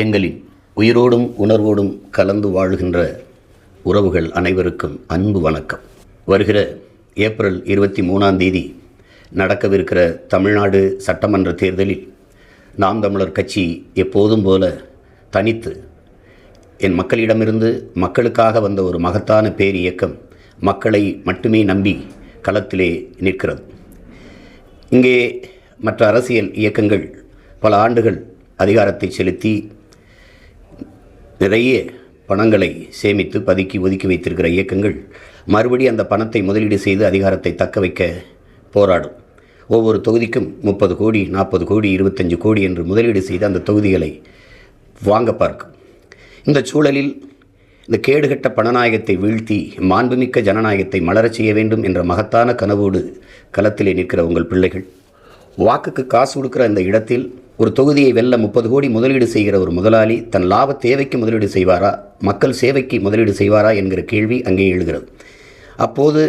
எங்களின் உயிரோடும் உணர்வோடும் கலந்து வாழ்கின்ற உறவுகள் அனைவருக்கும் அன்பு வணக்கம். வருகிற ஏப்ரல் 23 நடக்கவிருக்கிற தமிழ்நாடு சட்டமன்ற தேர்தலில் நாம் தமிழர் கட்சி எப்போதும் போல தனித்து என் மக்களிடமிருந்து மக்களுக்காக வந்த ஒரு மகத்தான பேர் இயக்கம் மக்களை மட்டுமே நம்பி களத்திலே நிற்கிறது. இங்கே மற்ற அரசியல் இயக்கங்கள் பல ஆண்டுகள் அதிகாரத்தை செலுத்தி நிறைய பணங்களை சேமித்து பதுக்கி ஒதுக்கி வைத்திருக்கிற இயக்கங்கள் மறுபடி அந்த பணத்தை முதலீடு செய்து அதிகாரத்தை தக்க வைக்க போராடும். ஒவ்வொரு தொகுதிக்கும் 30 கோடி 40 கோடி 25 கோடி என்று முதலீடு செய்து அந்த தொகுதிகளை வாங்க பார்க்கும். இந்த சூழலில் இந்த கேடுகட்ட பணநாயகத்தை வீழ்த்தி மாண்புமிக்க ஜனநாயகத்தை மலரச் செய்ய வேண்டும் என்ற மகத்தான கனவோடு களத்திலே நிற்கிற உங்கள் பிள்ளைகள், வாக்குக்கு காசு கொடுக்குற இந்த இடத்தில் ஒரு தொகுதியை வெல்ல 30 கோடி முதலீடு செய்கிற ஒரு முதலாளி தன் லாப தேவைக்கு முதலீடு செய்வாரா, மக்கள் சேவைக்கு முதலீடு செய்வாரா என்கிற கேள்வி அங்கே எழுகிறது. அப்போது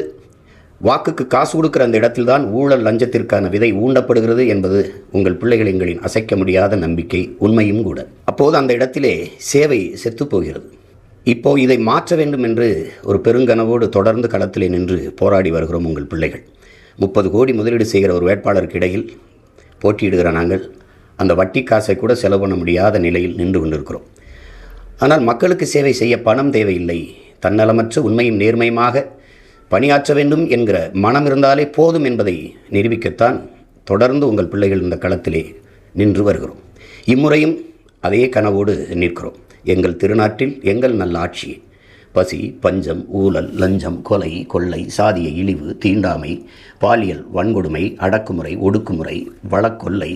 வாக்குக்கு காசு கொடுக்குற அந்த இடத்தில்தான் ஊழல் லஞ்சத்திற்கான விதை ஊண்டப்படுகிறது என்பது உங்கள் பிள்ளைகள் எங்களின் அசைக்க முடியாத நம்பிக்கை, உண்மையும் கூட. அப்போது அந்த இடத்திலே சேவை செத்துப்போகிறது. இப்போது இதை மாற்ற வேண்டும் என்று ஒரு பெருங்கனவோடு தொடர்ந்து களத்திலே நின்று போராடி வருகிறோம் உங்கள் பிள்ளைகள். 30 கோடி முதலீடு செய்கிற ஒரு வேட்பாளருக்கு இடையில் போட்டியிடுகிற நாங்கள் அந்த வட்டி காசை கூட செலவு பண்ண முடியாத நிலையில் நின்று கொண்டிருக்கிறோம். ஆனால் மக்களுக்கு சேவை செய்ய பணம் தேவையில்லை, தன்னலமற்ற உண்மையும் நேர்மையுமாக பணியாற்ற வேண்டும் என்கிற மனம் இருந்தாலே போதும் என்பதை நிரூபிக்கத்தான் தொடர்ந்து உங்கள் பிள்ளைகள் இந்த களத்திலே நின்று வருகிறோம். இம்முறையும் அதே கனவோடு நிற்கிறோம். எங்கள் திருநாட்டில் எங்கள் நல்ல ஆட்சி, பசி, பஞ்சம், ஊழல், லஞ்சம், கொலை, கொள்ளை, சாதிய இழிவு, தீண்டாமை, பாலியல் வன்கொடுமை, அடக்குமுறை, ஒடுக்குமுறை, வழக்கொள்ளை,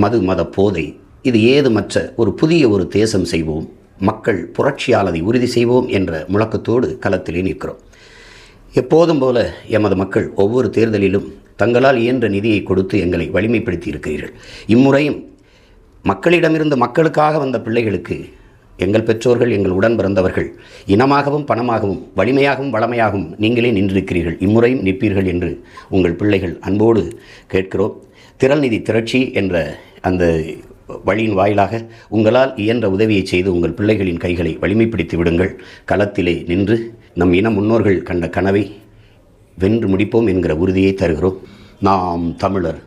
மத போதை, இது ஏதுமற்ற ஒரு புதிய ஒரு தேசம் செய்வோம், மக்கள் புரட்சியாளரை உறுதி செய்வோம் என்ற முழக்கத்தோடு களத்திலே நிற்கிறோம். எப்போதும் போல எமது மக்கள் ஒவ்வொரு தேர்தலிலும் தங்களால் இயன்ற நிதியை கொடுத்து எங்களை வலிமைப்படுத்தி இருக்கிறீர்கள். இம்முறையும் மக்களிடமிருந்து மக்களுக்காக வந்த பிள்ளைகளுக்கு எங்கள் பெற்றோர்கள், எங்கள் உடன் பிறந்தவர்கள் இனமாகவும் பணமாகவும் வலிமையாகவும் வளமையாகவும் நீங்களே நின்றிருக்கிறீர்கள். இம்முறையும் நிற்பீர்கள் என்று உங்கள் பிள்ளைகள் அன்போடு கேட்கிறோம். திரள் நிதி திரட்சி என்ற அந்த வழியின் வாயிலாக உங்களால் இயன்ற உதவியை செய்து உங்கள் பிள்ளைகளின் கைகளை வலிமைப்படுத்தி விடுங்கள். களத்திலே நின்று நம் இன முன்னோர்கள் கண்ட கனவை வென்று முடிப்போம் என்கிற உறுதியை தருகிறோம். நாம் தமிழர்.